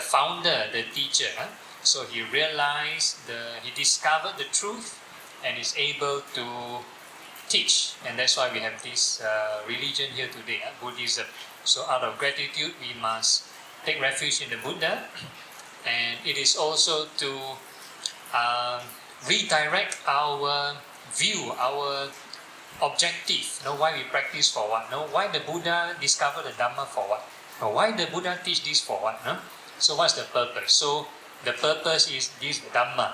the founder, the teacher. So he realized, he discovered the truth and is able to teach. And that's why we have this religion here today, Buddhism. So out of gratitude, we must take refuge in the Buddha. And it is also to redirect our view, our objective. Why we practice for what? Why the Buddha discovered the Dhamma for what? Why the Buddha teach this for what? So what's the purpose? So the purpose is this Dhamma,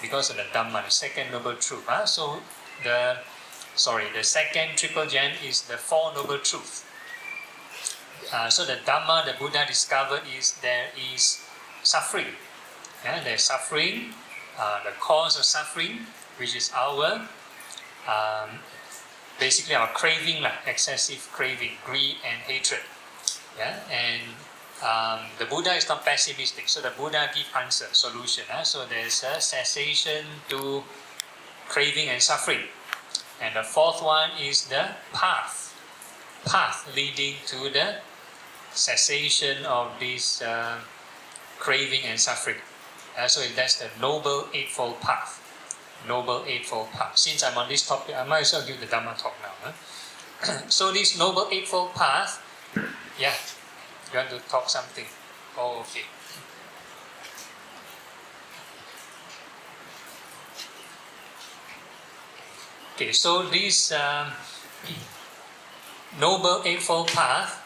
because of the Dhamma, the second noble truth. So the second triple gem is the Four Noble Truths. So the Dhamma the Buddha discovered is there is suffering. There's suffering, the cause of suffering, which is our basically our craving, excessive craving, greed and hatred. And the Buddha is not pessimistic, so the Buddha gives answer, solution. So there's a cessation to craving and suffering. And the fourth one is the path leading to the cessation of this craving and suffering. So that's the Noble Eightfold Path. Noble Eightfold Path. Since I'm on this topic, I might as well give the Dhamma talk now. So this Noble Eightfold Path, you want to talk something? Oh, okay. Okay, so this Noble Eightfold Path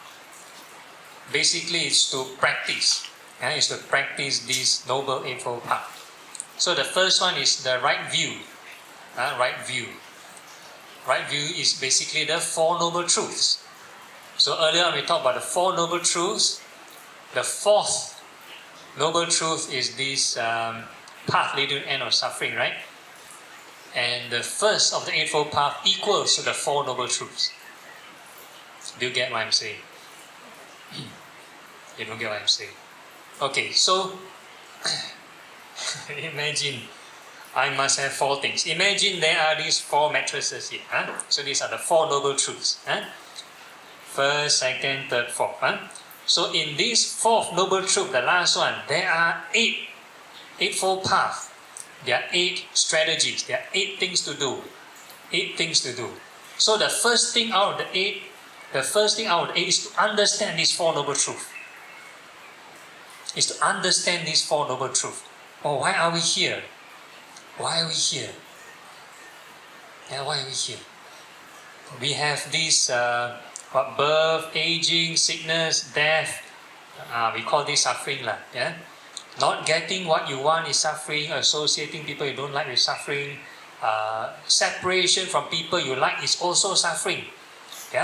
basically is to practice. Is to practice this Noble Eightfold Path. So the first one is the right view. Right view. Right view is basically the Four Noble Truths. So earlier we talked about the Four Noble Truths. The fourth Noble Truth is this path leading to the end of suffering, right? And the first of the Eightfold Path equals to the Four Noble Truths. Do you get what I'm saying? You don't get what I'm saying? Okay, so imagine I must have four things. Imagine there are these four mattresses here. So these are the Four Noble Truths. First, second, third, fourth. So in this fourth Noble Truth, the last one, there are eightfold path. There are 8 strategies. There are 8 things to do. 8 things to do. So the first thing out of the 8 is to understand this Four Noble Truths. Is to understand these Four Noble Truths. Why are we here? Why are we here? Why are we here? We have this birth, aging, sickness, death. We call this suffering. Not getting what you want is suffering. Associating people you don't like is suffering. Separation from people you like is also suffering.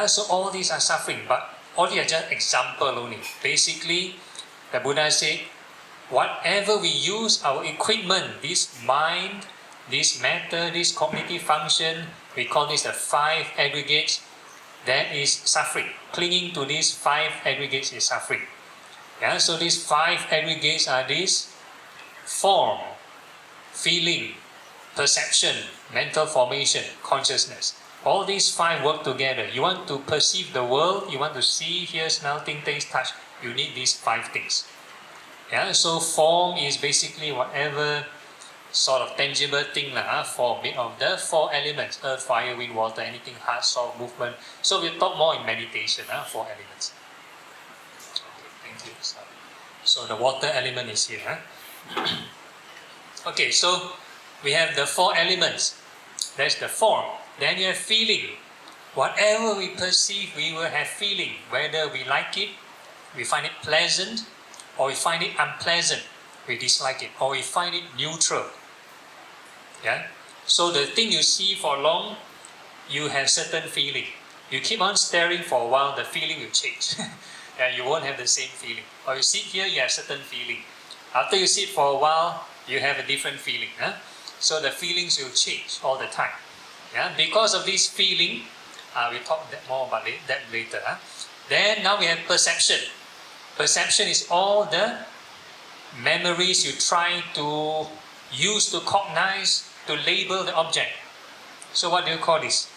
So all these are suffering, but all these are just example only. Basically, the Buddha said, whatever we use, our equipment, this mind, this matter, this cognitive function, we call this the 5 aggregates, that is suffering. Clinging to these 5 aggregates is suffering. So these 5 aggregates are this form, feeling, perception, mental formation, consciousness. All these 5 work together. You want to perceive the world, you want to see, hear, smell, think, taste, touch, you need these 5 things. So form is basically whatever sort of tangible thing form made of the 4 elements: earth, fire, wind, water, anything hard, soft, movement. So we'll talk more in meditation, 4 elements. Okay, thank you. So the water element is here. Okay, so we have the 4 elements. That's the form. Then you have feeling. Whatever we perceive, we will have feeling. Whether we like it, we find it pleasant, or we find it unpleasant, we dislike it, or we find it neutral. So the thing you see for long, you have certain feeling. You keep on staring for a while, the feeling will change. You won't have the same feeling. Or you sit here, you have certain feeling. After you sit for a while, you have a different feeling. So the feelings will change all the time. Because of this feeling, we'll talk more about that later. Then now we have perception. Perception is all the memories you try to use to cognize, to label the object. So what do you call this?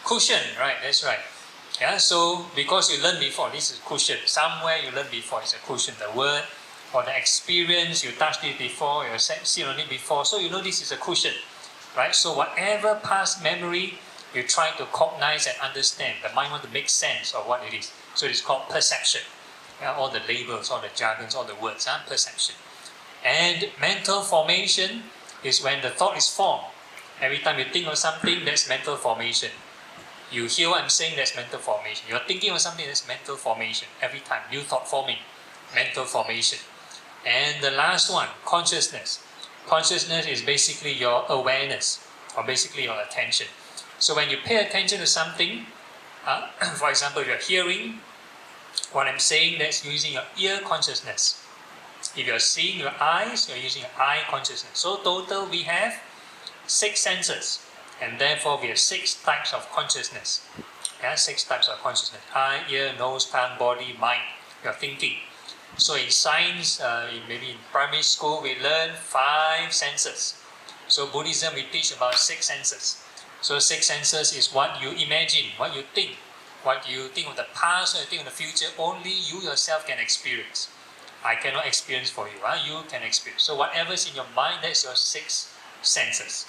Cushion, right? That's right. Yeah, so because you learned before, this is cushion. Somewhere you learned before, it's a cushion. The word or the experience, you touched it before, you seen on it before, so you know this is a cushion, right? So whatever past memory, you try to cognize and understand. The mind want to make sense of what it is. So it's called perception. Yeah, all the labels, all the jargons, all the words, perception. And mental formation is when the thought is formed. Every time you think of something, that's mental formation. You hear what I'm saying, that's mental formation. You're thinking of something, that's mental formation. Every time, new thought forming, mental formation. And the last one, consciousness. Consciousness is basically your awareness, or basically your attention. So when you pay attention to something, for example, you're hearing what I'm saying, that's using your ear consciousness. If you're seeing your eyes, you're using your eye consciousness. So total we have 6 senses, and therefore we have 6 types of consciousness. Yeah, 6 types of consciousness: eye, ear, nose, tongue, body, mind. You're thinking. So in science, maybe in primary school, we learn 5 senses. So Buddhism, we teach about 6 senses. So 6 senses is what you imagine, what you think. What you think of the past, what you think of the future, only you yourself can experience. I cannot experience for you. You can experience. So whatever's in your mind, that's your 6 senses.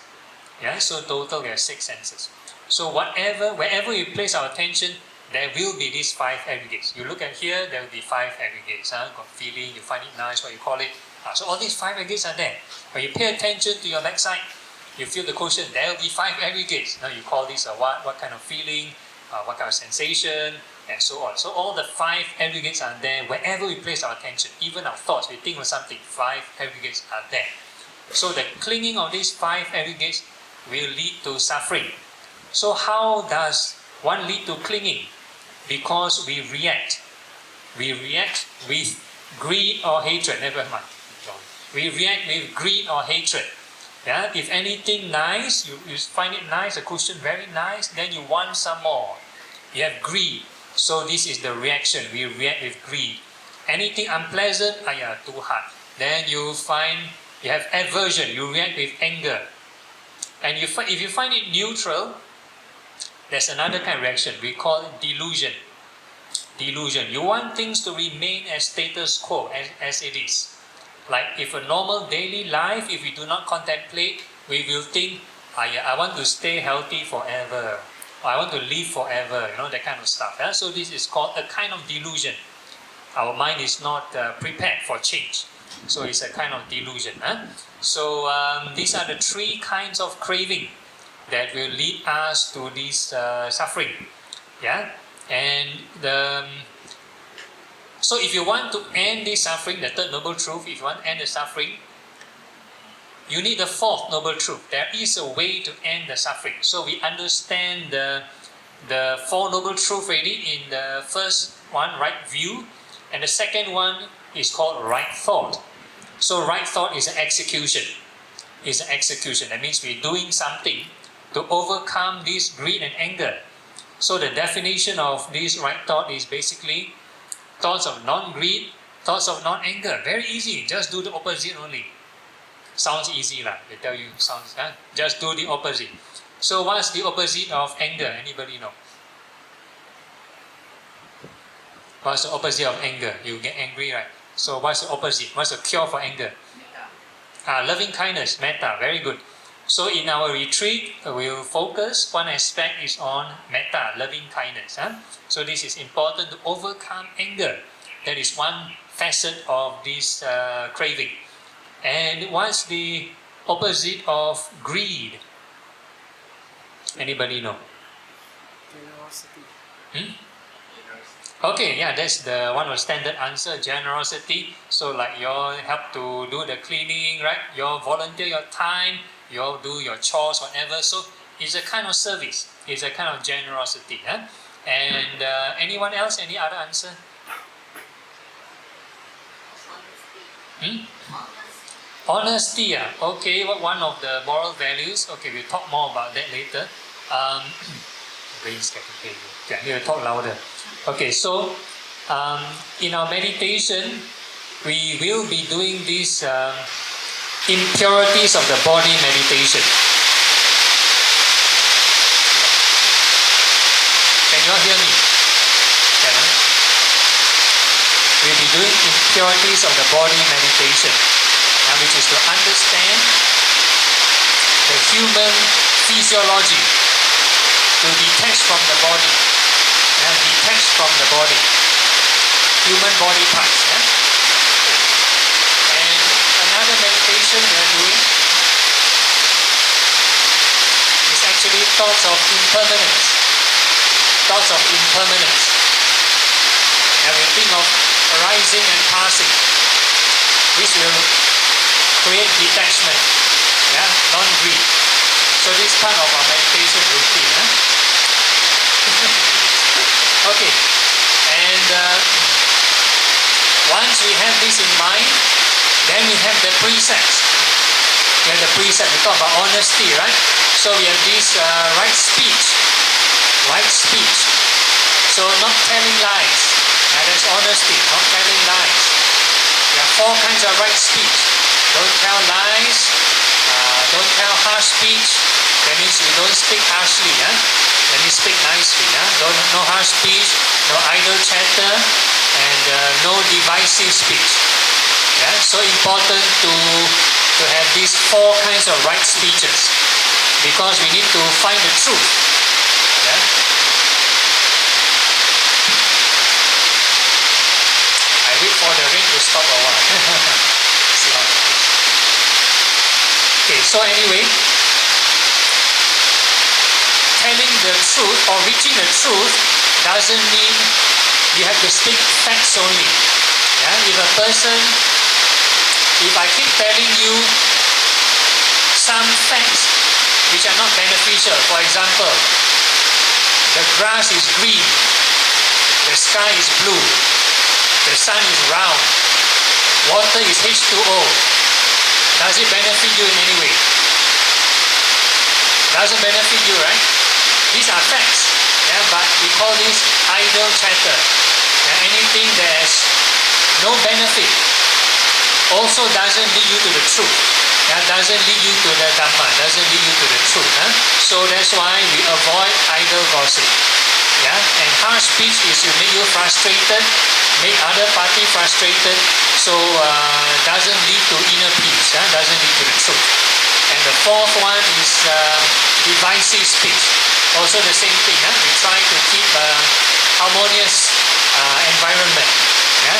Yeah, so total we have 6 senses. So wherever you place our attention, there will be these 5 aggregates. You look at here, there will be 5 aggregates. Got feeling, you find it nice, what you call it. So all these 5 aggregates are there. When you pay attention to your backside, you feel the cushion, there will be 5 aggregates. Now you call this a what kind of feeling, what kind of sensation, and so on. So all the 5 aggregates are there wherever we place our attention. Even our thoughts, we think of something, 5 aggregates are there. So the clinging of these 5 aggregates will lead to suffering. So how does one lead to clinging? Because we react. We react with greed or hatred. Never mind. We react with greed or hatred. Yeah? If anything nice, you find it nice, a cushion very nice, then you want some more. You have greed. So this is the reaction. We react with greed. Anything unpleasant, too hard. Then you have aversion. You react with anger. And if you find it neutral, there's another kind of reaction. We call it delusion. Delusion. You want things to remain as status quo, as it is. Like if a normal daily life, if we do not contemplate, we will think, I want to stay healthy forever. Or I want to live forever, that kind of stuff. Yeah? So this is called a kind of delusion. Our mind is not prepared for change. So it's a kind of delusion. So these are the 3 kinds of craving that will lead us to this suffering. Yeah? And so if you want to end this suffering, the 3rd noble truth, if you want to end the suffering, you need the 4th noble truth. There is a way to end the suffering. So we understand the 4 noble truths already in the first one, right view, and the second one is called right thought. So right thought is an execution. It's an execution. That means we're doing something to overcome this greed and anger. So the definition of this right thought is basically thoughts of non-greed, thoughts of non-anger. Very easy. Just do the opposite only. Sounds easy, lah. They tell you sounds. Just do the opposite. So what's the opposite of anger? Anybody know? What's the opposite of anger? You get angry, right? So what's the opposite? What's the cure for anger? Loving kindness, metta. Very good. So in our retreat, we'll focus, one aspect is on metta, loving kindness. So this is important to overcome anger. That is one facet of this craving. And what's the opposite of greed? Anybody know? Generosity. Okay, that's the one of the standard answer, generosity. So like you help to do the cleaning, right? You volunteer your time, you do your chores, whatever. So it's a kind of service. It's a kind of generosity. And anyone else? Any other answer? Honesty. Okay, one of the moral values. Okay, we'll talk more about that later. Brain's getting heavy. Okay, I need to talk louder. Okay, so in our meditation, we will be doing this impurities of the body meditation. Can you all hear me? we'll be doing impurities of the body meditation, which is to understand the human physiology, to detach from the body, detach from the body, human body parts. And another meditation we are doing is actually thoughts of impermanence. Thoughts of impermanence. And we think of arising and passing. This will create detachment, non-greed. So this is part of our meditation routine. Okay, and once we have this in mind, then we have the precepts. We have the precept. We talk about honesty, right? So we have this right speech. Right speech. So not telling lies. That's honesty, not telling lies. There are 4 kinds of right speech. Don't tell lies. Don't tell harsh speech. That means you don't speak harshly. That means speak nicely. No harsh speech, no idle chatter, and no divisive speech. So important to have these 4 kinds of right speeches, because we need to find the truth. I wait for the rain to stop a while. See how it goes. Okay, so anyway, telling the truth or reaching the truth doesn't mean you have to speak facts only. If I keep telling you some facts which are not beneficial, for example, the grass is green, the sky is blue, the sun is round, water is H2O, does it benefit you in any way? Doesn't benefit you, right? These are facts, but we call this idle chatter. Anything that has no benefit also doesn't lead you to the truth. Doesn't lead you to the Dhamma, doesn't lead you to the truth. So that's why we avoid idle gossip. And harsh speech is to make you frustrated, make other party frustrated, so doesn't lead to inner peace, doesn't lead to the truth. And the 4th one is divisive speech. Also the same thing. We try to keep a harmonious environment.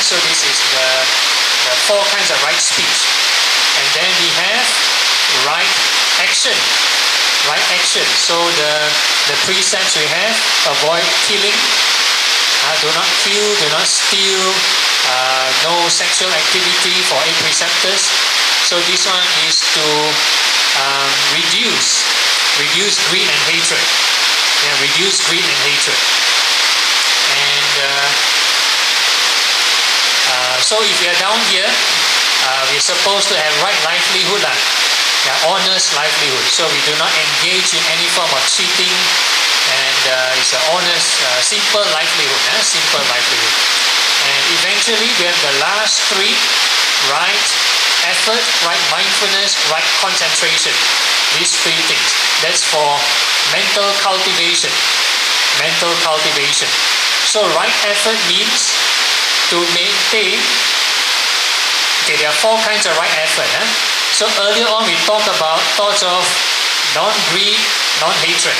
So this is the 4 kinds of right speech. And then we have right action. Right action. So the precepts we have: avoid killing, do not kill, do not steal, no sexual activity for 8 preceptors. So this one is to reduce greed and hatred. Reduce greed and hatred. And so if we are down here, we're supposed to have right livelihood, honest livelihood. So we do not engage in any form of cheating, and it's an honest, simple livelihood. Simple livelihood. And eventually we have the last 3: right effort, right mindfulness, right concentration. These 3 things. That's for mental cultivation. Mental cultivation. So right effort means to maintain. Okay, there are 4 kinds of right effort. So earlier on we talked about thoughts of non-greed, non-hatred.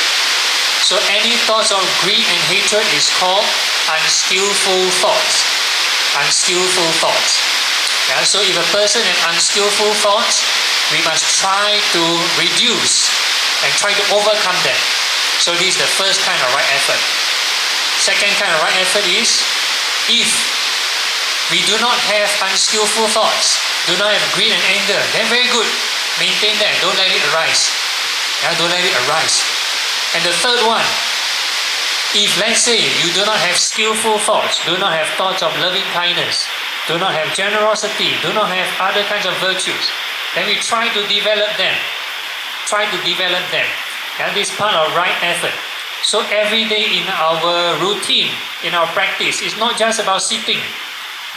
So any thoughts of greed and hatred is called unskillful thoughts. Unskillful thoughts. So if a person has unskillful thoughts, we must try to reduce and try to overcome them. So this is the first kind of right effort. Second kind of right effort is, if we do not have unskillful thoughts, do not have greed and anger, then very good. Maintain that. Don't let it arise. Don't let it arise. And the third one, if let's say you do not have skillful thoughts, do not have thoughts of loving kindness, do not have generosity, do not have other kinds of virtues, then we try to develop them. Try to develop them. This is part of right effort. So every day in our routine, in our practice, it's not just about sitting.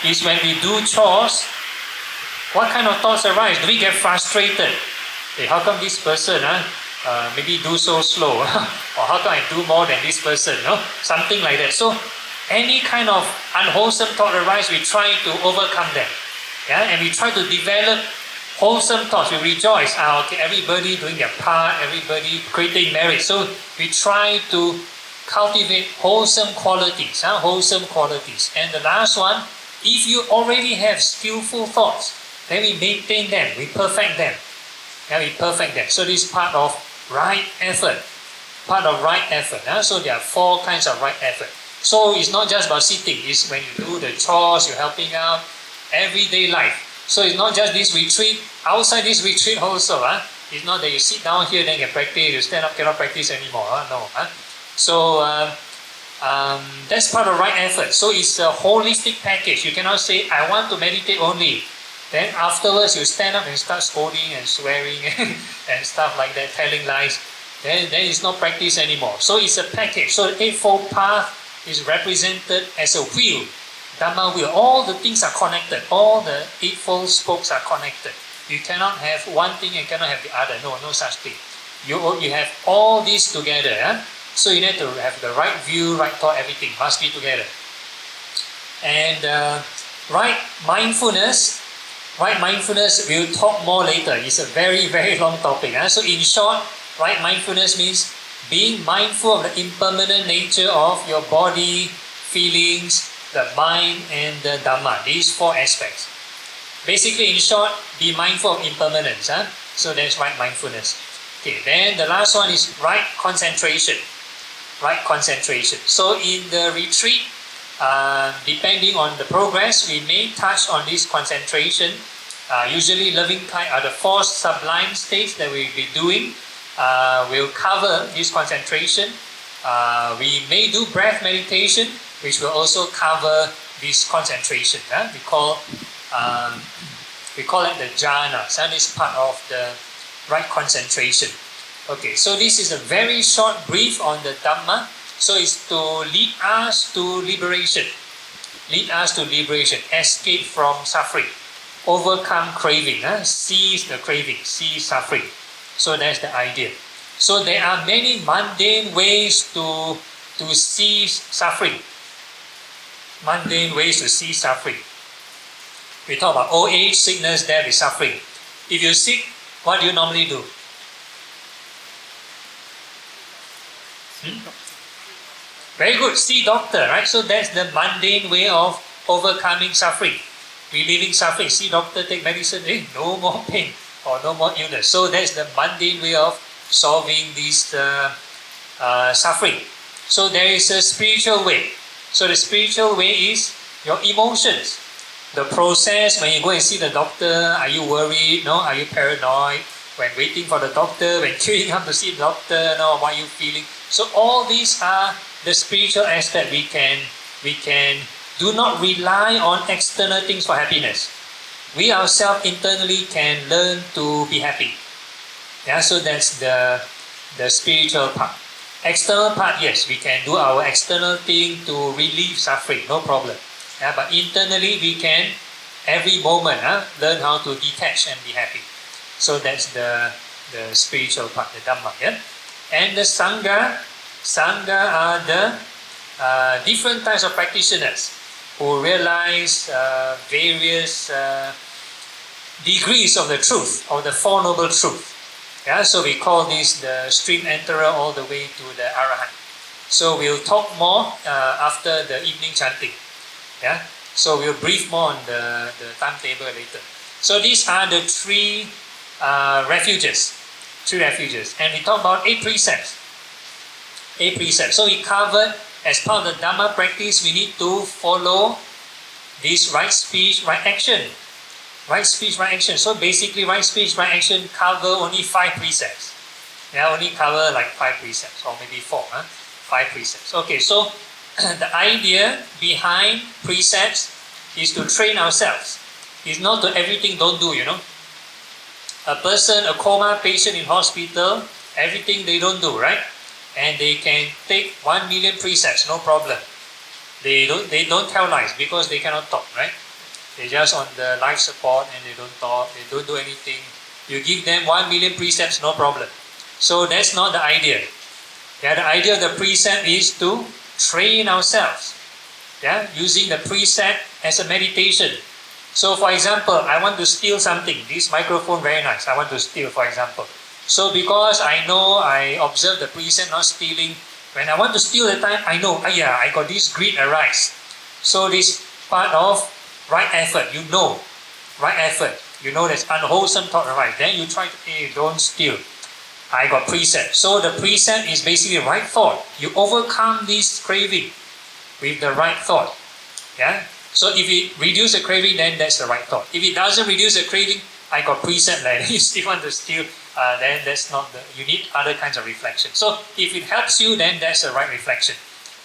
It's when we do chores, what kind of thoughts arise? Do we get frustrated? Hey, how come this person maybe do so slow? Or how come I do more than this person? Something like that. So any kind of unwholesome thought arise, we try to overcome them. Yeah, and we try to develop wholesome thoughts. We rejoice. Okay, everybody doing their part, everybody creating merit. So we try to cultivate wholesome qualities. Wholesome qualities. And the last one, if you already have skillful thoughts, then we maintain them, we perfect them. Yeah, we perfect them. So this is part of right effort. Part of right effort. So there are 4 kinds of right effort. So it's not just about sitting. It's when you do the chores, you're helping out, everyday life. So it's not just this retreat. Outside this retreat also, it's not that you sit down here then you can practice, you stand up cannot practice anymore. No. So that's part of right effort. So it's a holistic package. You cannot say, I want to meditate only. Then afterwards you stand up and start scolding and swearing and stuff like that, telling lies. Then it's not practice anymore. So it's a package. So the Eightfold Path is represented as a wheel. Dhamma wheel. All the things are connected. All the Eightfold spokes are connected. You cannot have one thing and cannot have the other. No such thing. You have all these together. So you need to have the right view, right thought, everything must be together. And right mindfulness, we'll talk more later. It's a very, very long topic. So in short, right mindfulness means being mindful of the impermanent nature of your body, feelings, the mind, and the Dhamma. These 4 aspects. Basically, in short, be mindful of impermanence. So that's right mindfulness. Okay, then the last one is right concentration. Right concentration. So in the retreat, depending on the progress, we may touch on this concentration. Usually loving kind are the 4 sublime states that we'll be doing. We'll cover this concentration. We may do breath meditation, which will also cover this concentration. We call it the jhanas. This is part of the right concentration. Okay, so this is a very short brief on the Dhamma. So it's to lead us to liberation. Lead us to liberation. Escape from suffering. Overcome craving. Cease the craving. Cease suffering. So that's the idea. So there are many mundane ways to cease suffering. Mundane ways to cease suffering. We talk about old age, sickness, death is suffering. If you're sick, what do you normally do? Very good, see doctor, right? So that's the mundane way of overcoming suffering. Relieving suffering, see doctor, take medicine, no more pain or no more illness. So that's the mundane way of solving this suffering. So there is a spiritual way. So the spiritual way is your emotions. The process when you go and see the doctor, are you worried? No, are you paranoid? When waiting for the doctor, when queuing up to see the doctor, no, what are you feeling? So all these are the spiritual aspect. We can do not rely on external things for happiness. We ourselves internally can learn to be happy. Yeah, so that's the spiritual part. External part, yes, we can do our external thing to relieve suffering, no problem. Yeah, but internally we can every moment learn how to detach and be happy. So that's the spiritual part, the Dhamma. Yeah? And the Sangha are the different types of practitioners who realize various degrees of the truth, of the Four Noble Truths. Yeah, so we call this the stream enterer all the way to the Arahant. So we'll talk more after the evening chanting. Yeah, so we'll brief more on the timetable later. So these are the 3 refuges. 3 refuges. And we talk about 8 precepts. 8 precepts. So we covered, as part of the Dhamma practice, we need to follow this right speech, right action. Right speech, right action. So basically, right speech, right action cover only 5 precepts. Yeah, only cover like 5 precepts, or maybe 4. 5 precepts. Okay, so the idea behind precepts is to train ourselves. It's not to everything don't do, A person, a coma patient in hospital, everything they don't do, right? And they can take 1 million precepts, no problem. They don't tell lies because they cannot talk, right? They're just on the life support and they don't talk, they don't do anything. You give them 1 million precepts, no problem. So that's not the idea. Yeah, the idea of the precept is to train ourselves. Yeah, using the precept as a meditation. So for example, I want to steal something. This microphone very nice. I want to steal, for example. So because I know, I observe the precept not stealing. When I want to steal the time, I know, I got this greed arise. So this part of right effort, right effort. You know there's unwholesome thought arise. Then you try to, don't steal. I got precept. So the precept is basically right thought. You overcome this craving with the right thought. Yeah. So if it reduces the craving, then that's the right thought. If it doesn't reduce the craving, I got precept like you still want to steal, then that's not the. You need other kinds of reflection. So if it helps you, then that's the right reflection.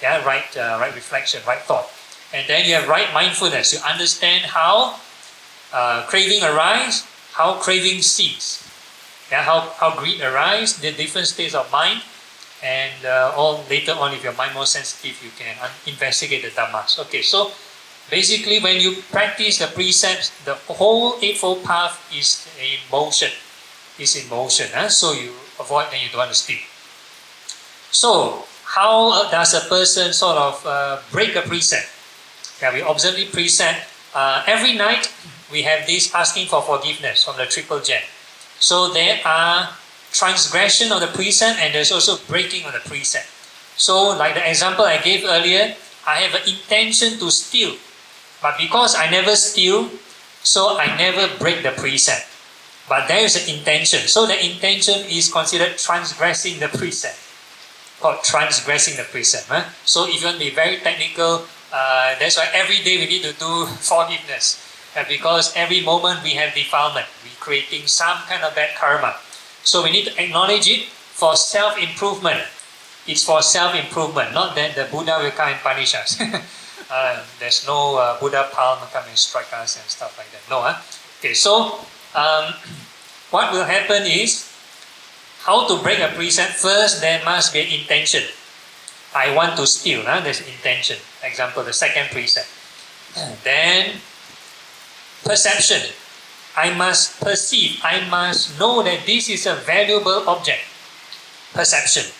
Yeah, right reflection, right thought. And then you have right mindfulness. You understand how craving arise, how craving cease. Yeah, how greed arise, the different states of mind, and all later on, if your mind more sensitive, you can investigate the dhammas. Okay, so basically, when you practice the precepts, the whole Eightfold Path is in motion. So you avoid, then you don't want to steal. So how does a person sort of break a precept? Yeah, we observe the precept. Every night we have this asking for forgiveness from the Triple Gem. So there are transgression of the precept and there's also breaking of the precept. So like the example I gave earlier, I have an intention to steal. But because I never steal, so I never break the precept. But there is an intention. So the intention is considered transgressing the precept. Called transgressing the precept. So if you want to be very technical, that's why every day we need to do forgiveness. Because every moment we have defilement. We're creating some kind of bad karma. So we need to acknowledge it for self-improvement. It's for self-improvement, not that the Buddha will come and punish us. There's no Buddha palm come and strike us and stuff like that. No, Okay, so what will happen is, how to break a precept? First, there must be an intention. I want to steal. There's intention. Example, the second precept. Then, perception. I must perceive. I must know that this is a valuable object. Perception.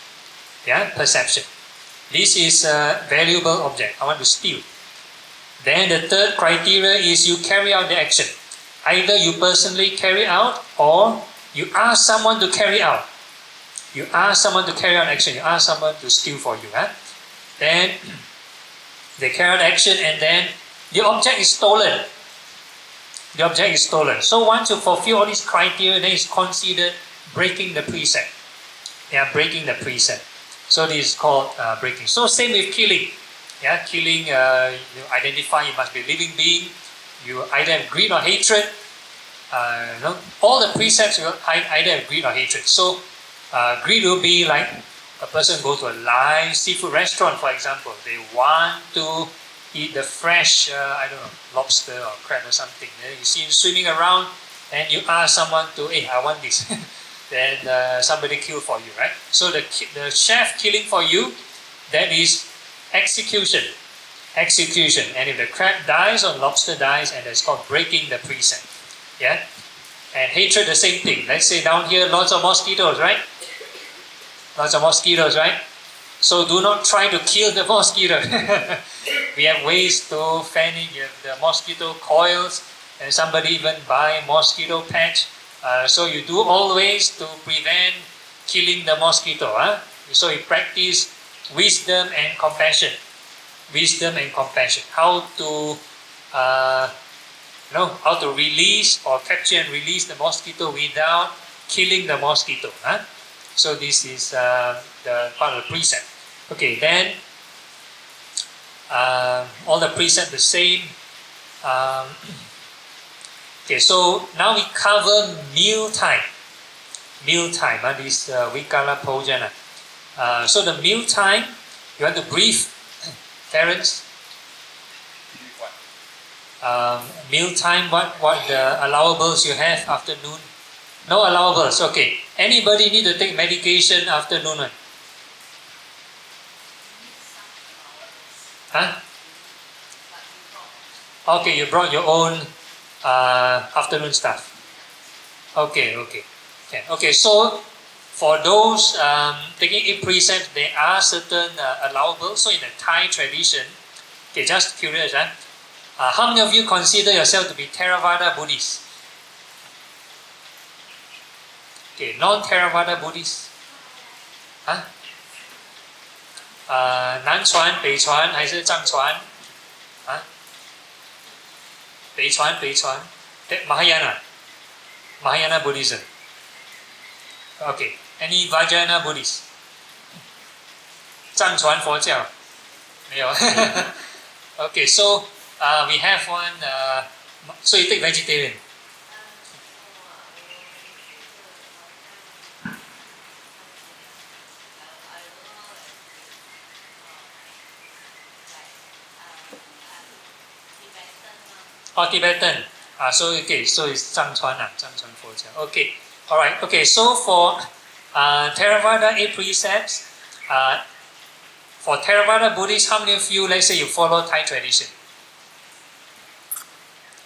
Yeah, perception. This is a valuable object. I want to steal. Then the third criteria is you carry out the action. Either you personally carry out or you ask someone to carry out. You ask someone to carry out action. You ask someone to steal for you. Then they carry out action and then the object is stolen. The object is stolen. So once you fulfill all these criteria, then it's considered breaking the precept. Yeah, breaking the precept. So this is called breaking. So same with killing. Yeah, killing, you identify you must be a living being. You either have greed or hatred. All the precepts will either have greed or hatred. So greed will be like a person goes to a live seafood restaurant, for example. They want to eat the fresh, lobster or crab or something. You see him swimming around and you ask someone to, I want this. Then somebody kill for you, right? So the chef killing for you, that is execution. Execution. And if the crab dies or lobster dies, and that's called breaking the precept. Yeah? And hatred, the same thing. Let's say down here, lots of mosquitoes, right? Lots of mosquitoes, right? So do not try to kill the mosquito. We have ways to fan it. You have the mosquito coils, and somebody even buy mosquito patch. So you do always to prevent killing the mosquito. So you practice wisdom and compassion. Wisdom and compassion. How to how to release or capture and release the mosquito without killing the mosquito. So this is the part of the precept. Okay, then all the precepts the same. Okay, so now we cover meal time. Meal time, this Vikala Pojana. So the meal time, you want to brief, Terence? Meal time, what the allowables you have afternoon? No allowables, okay. Anybody need to take medication afternoon? Okay, you brought your own afternoon stuff. Okay. So for those taking in precepts, there are certain allowables. So in the Thai tradition, Okay, just curious. How many of you consider yourself to be Theravada Buddhist? Okay, non-Theravada Buddhist. 南传、北传还是藏传？北传，Mahayana Buddhism. Okay, any Vajrayana Buddhist? 藏传佛教没有。Okay, so we have one. So you take vegetarian. Oh, Tibetan. So okay, so it's 藏传佛教. Okay, all right. Okay, so for Theravada 8 precepts, for Theravada Buddhists, how many of you, let's say you follow Thai tradition?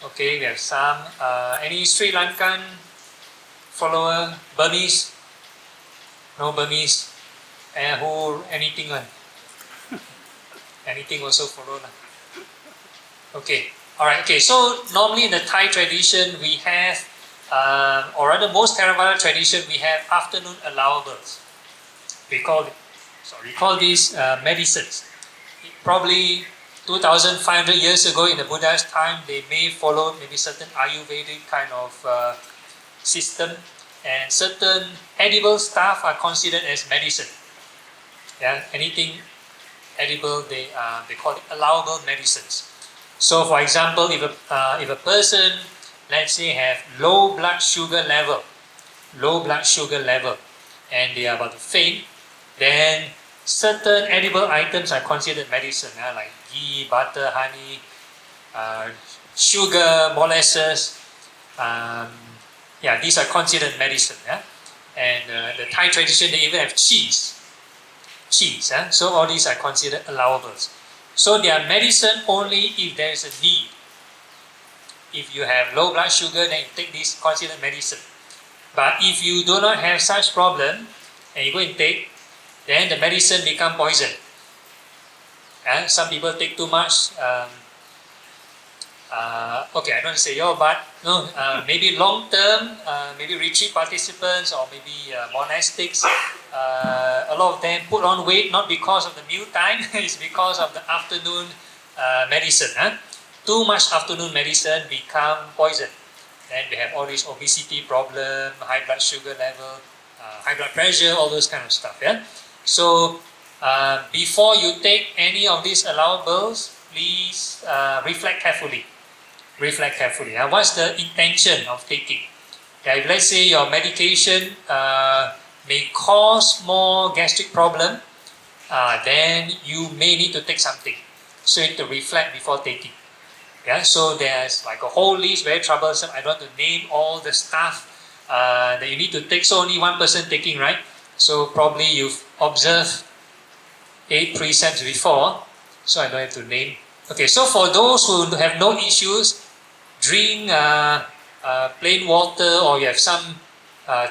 Okay, we have some. Any Sri Lankan follower? Burmese? No Burmese? Who anything one? Anything also follow lah. Okay. Alright, okay, so normally in the Thai tradition we have, or rather most Theravada tradition, we have afternoon allowables. We call these medicines. Probably 2,500 years ago in the Buddha's time, they may follow maybe certain Ayurvedic kind of system, and certain edible stuff are considered as medicine. Yeah, anything edible, they call it allowable medicines. So, for example, if a person, let's say, have low blood sugar level, and they are about to faint, then certain edible items are considered medicine, like ghee, butter, honey, sugar, molasses. These are considered medicine. And the Thai tradition, they even have cheese. So all these are considered allowables. So they are medicine only if there is a need. If you have low blood sugar, then you take this considered medicine. But if you do not have such problem, and you go and take, then the medicine become poison. Some people take too much. Okay, I don't say but no, maybe long term, maybe retreat participants or maybe monastics, a lot of them put on weight not because of the meal time, it's because of the afternoon medicine. Too much afternoon medicine become poison. Then they have all this obesity problem, high blood sugar level, high blood pressure, all those kind of stuff. So before you take any of these allowables, please reflect carefully. What's the intention of taking? If let's say your medication may cause more gastric problem, then you may need to take something. So you need to reflect before taking. So there's like a whole list, very troublesome. I don't want to name all the stuff that you need to take. So only one person taking, right? So probably you've observed 8 precepts before, so I don't have to name. Okay, so for those who have no issues, drink plain water, or you have some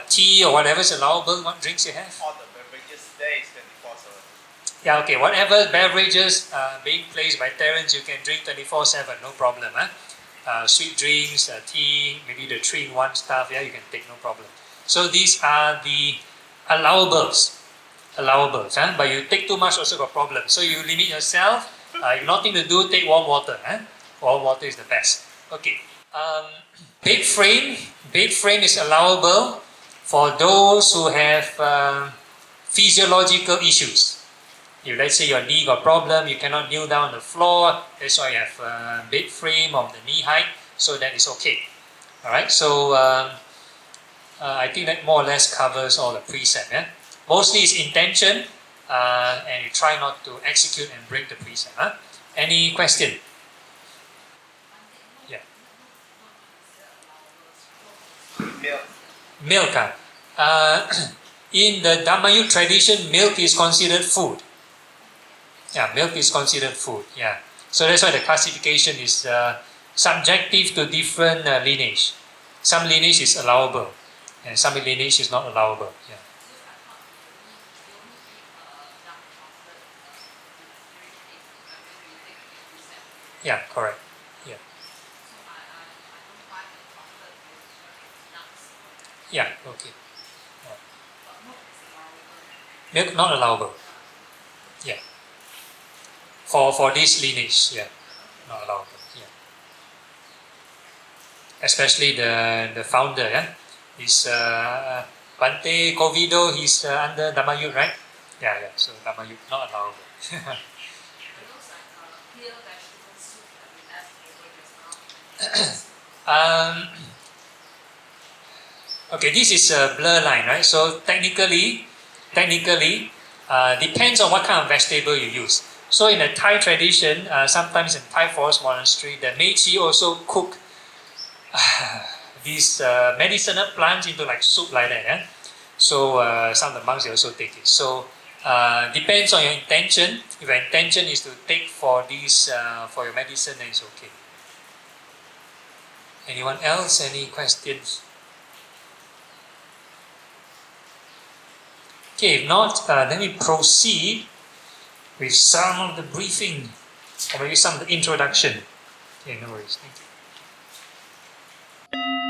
tea or whatever is allowable. What drinks you have? All the beverages there is 24/7. Yeah, okay. Whatever beverages being placed by Terence, you can drink 24/7, no problem. Sweet drinks, tea, maybe the 3-in-1 stuff. Yeah, you can take, no problem. So these are the allowables. But you take too much, also got problem. So you limit yourself. If nothing to do, take warm water. Warm water is the best. Okay. Bed frame is allowable for those who have physiological issues. If let's say your knee got problem, you cannot kneel down on the floor, that's why you have a bed frame of the knee height, so that is okay. Alright, so I think that more or less covers all the precept. Mostly it's intention, and you try not to execute and break the precept. Any question? Yeah. Milk. In the Dhammayut tradition, milk is considered food. Yeah, milk is considered food. Yeah. So that's why the classification is subjective to different lineage. Some lineage is allowable, and some lineage is not allowable. Yeah. Yeah, correct. Yeah, yeah, okay. Yeah. Milk not allowable. Yeah, for this lineage, yeah, not allowable. Yeah, especially the founder, yeah, is Bante Covido. He's under Damayut, right? Yeah, yeah. So Damayut not allowable. um, okay, this is a blur line, right? So technically, depends on what kind of vegetable you use. So in the Thai tradition, sometimes in Thai forest monastery, the Meiji also cook these medicinal plants into like soup like that. Yeah? So some of the monks they also take it. So depends on your intention. If your intention is to take for these for your medicine, then it's okay. Anyone else? Any questions? Okay, if not, let me proceed with some of the briefing or maybe some of the introduction. Okay, no worries. Thank you.